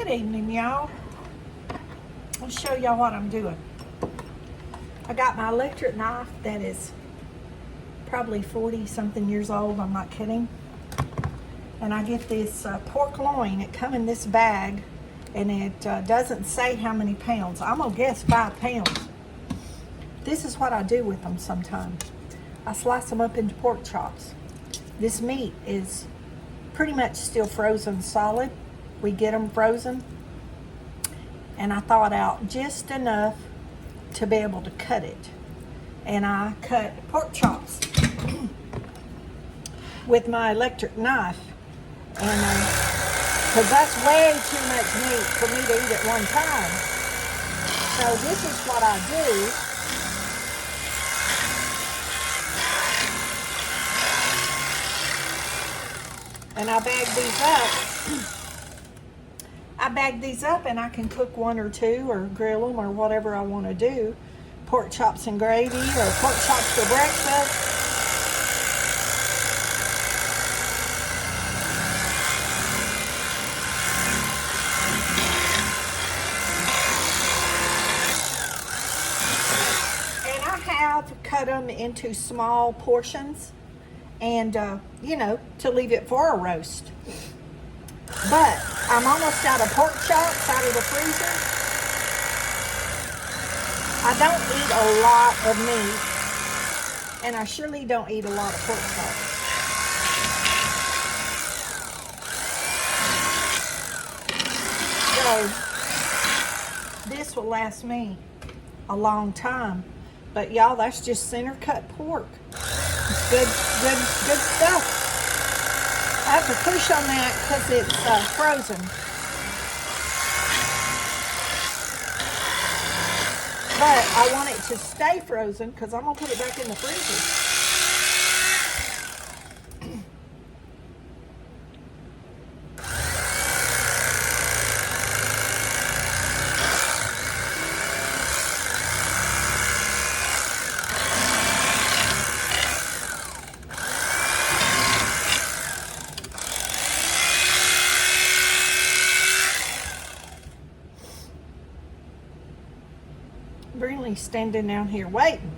Good evening, y'all. I'll show y'all what I'm doing. I got my electric knife that is probably 40 something years old, I'm not kidding. And I get this pork loin. It come in this bag and it doesn't say how many pounds. I'm gonna guess 5 pounds. This is what I do with them sometimes. I slice them up into pork chops. This meat is pretty much still frozen solid. We get them frozen. And I thawed out just enough to be able to cut it. And I cut pork chops with my electric knife. And because that's way too much meat for me to eat at one time. So this is what I do. And I bag these up. I bag these up and I can cook one or two or grill them or whatever I want to do. Pork chops and gravy or pork chops for breakfast. And I have cut them into small portions and, you know, to leave it for a roast. But I'm almost out of pork chops out of the freezer. I don't eat a lot of meat, and I surely don't eat a lot of pork chops. So this will last me a long time. But y'all, that's just center cut pork. It's good stuff. I have to push on that because it's frozen. But I want it to stay frozen because I'm going to put it back in the freezer. Really standing down here waiting.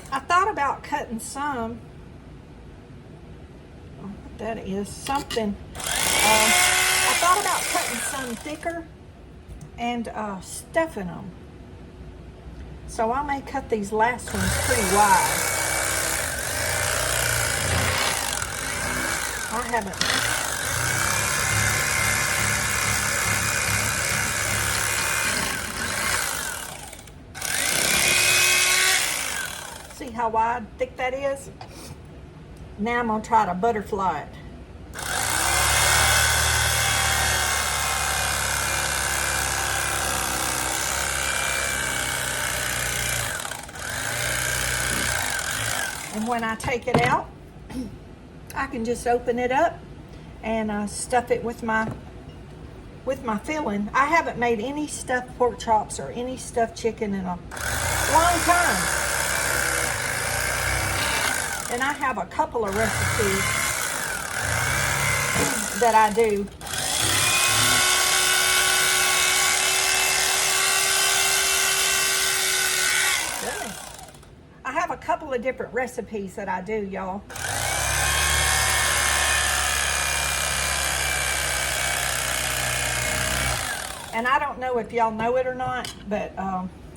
I thought about cutting some. Oh, what that is something. I thought about cutting some thicker and stuffing them. So I may cut these last ones pretty wide. I haven't. See how wide, thick that is? Now I'm going to try to butterfly it. And when I take it out, I can just open it up and stuff it with my filling. I haven't made any stuffed pork chops or any stuffed chicken in a long time. And I have a couple of recipes that I do. Really? I have a couple of different recipes that I do, y'all. And I don't know if y'all know it or not, but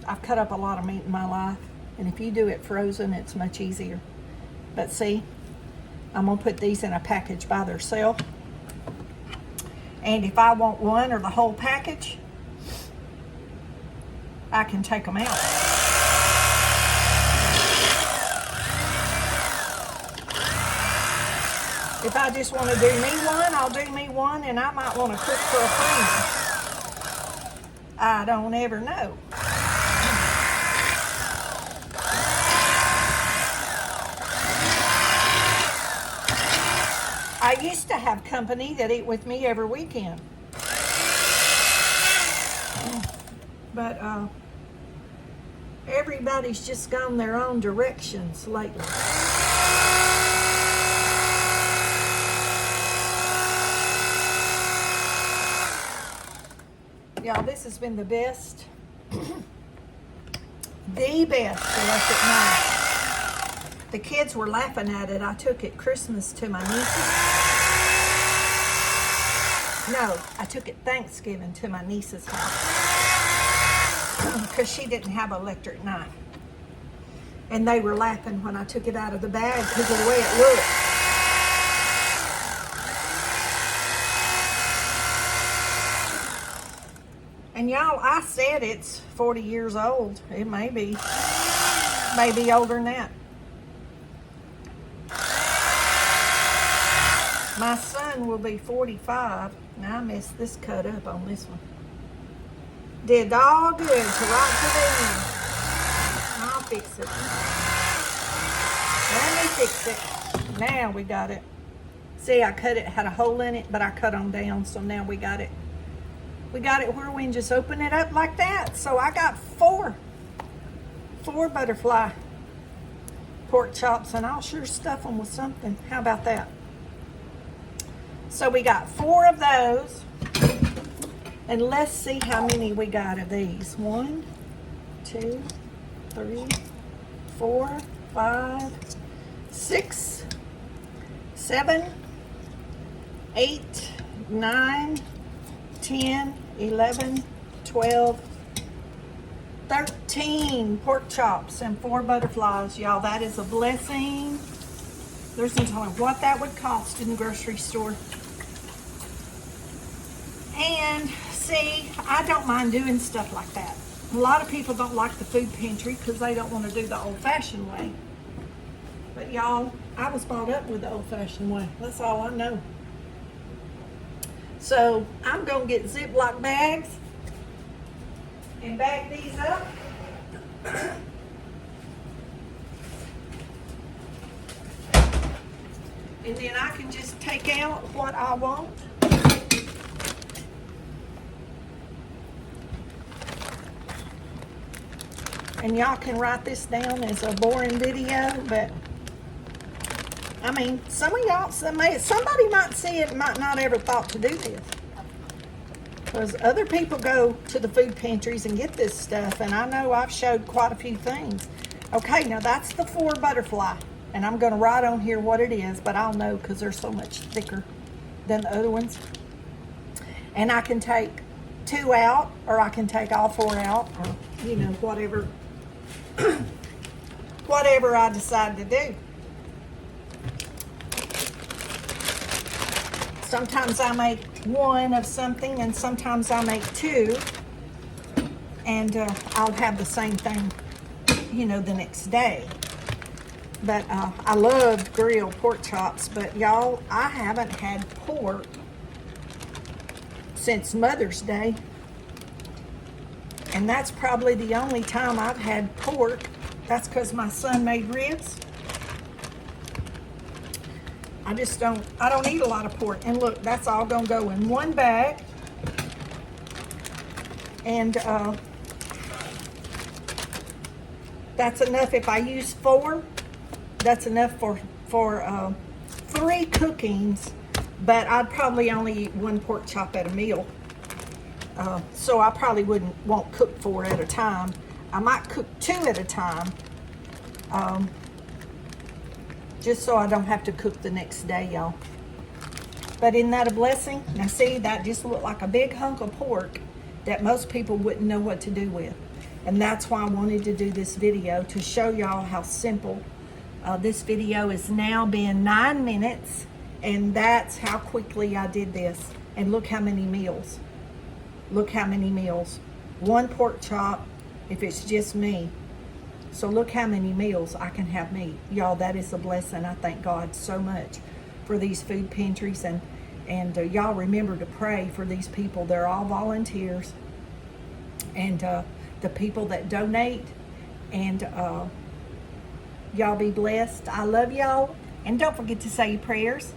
I've cut up a lot of meat in my life. And if you do it frozen, it's much easier. But see, I'm going to put these in a package by themselves. And if I want one or the whole package, I can take them out. If I just want to do me one, I'll do me one, and I might want to cook for a friend. I don't ever know. I used to have company that eat with me every weekend. But Everybody's just gone their own directions lately. Y'all, this has been the best. The best electric knife. The kids were laughing at it. I took it Christmas to my nieces. No, I took it Thanksgiving to my niece's house because she didn't have an electric knife. And they were laughing when I took it out of the bag because of the way it looked. And y'all, I said it's 40 years old. It may be older than that. My son will be 45. Now I messed this cut up on this one. Did all good to right to the end. I'll fix it. Let me fix it. Now we got it. See, I cut it, had a hole in it, but I cut them down, so now we got it. We got it where we can just open it up like that. So I got four butterfly pork chops, and I'll sure stuff them with something. How about that? So we got 4 of those, and let's see how many we got of these. 1, 2, 3, 4, 5, 6, 7, 8, 9, 10, 11, 12, 13 pork chops and 4 butterflies. Y'all, that is a blessing. There's no telling what that would cost in the grocery store. And see, I don't mind doing stuff like that. A lot of people don't like the food pantry because they don't want to do the old-fashioned way. But y'all, I was brought up with the old-fashioned way. That's all I know. So I'm going to get Ziploc bags and bag these up. And then I can just take out what I want. And y'all can write this down as a boring video, but I mean, some of y'all, somebody might see it and might not ever thought to do this. Because other people go to the food pantries and get this stuff, and I know I've showed quite a few things. Okay, now that's the 4 butterfly, and I'm going to write on here what it is, but I'll know because they're so much thicker than the other ones. And I can take 2 out, or I can take all 4 out, or, you know, whatever, whatever I decide to do. Sometimes I make 1 of something, and sometimes I make 2, and I'll have the same thing, you know, the next day. But I love grilled pork chops, but y'all, I haven't had pork since Mother's Day, and that's probably the only time I've had pork. That's because my son made ribs. I don't eat a lot of pork. And look, that's all gonna go in 1 bag. And that's enough. If I use 4, that's enough for 3 cookings, but I'd probably only eat 1 pork chop at a meal. So I probably won't cook 4 at a time. I might cook 2 at a time. Just so I don't have to cook the next day, y'all. But isn't that a blessing? Now see, that just looked like a big hunk of pork that most people wouldn't know what to do with. And that's why I wanted to do this video, to show y'all how simple. This video has now been 9 minutes, and that's how quickly I did this. And look how many meals. Look how many meals. 1 pork chop if it's just me. So look how many meals I can have meat. Y'all, that is a blessing. I thank God so much for these food pantries. And y'all remember to pray for these people. They're all volunteers. And the people that donate. And y'all be blessed. I love y'all. And don't forget to say your prayers.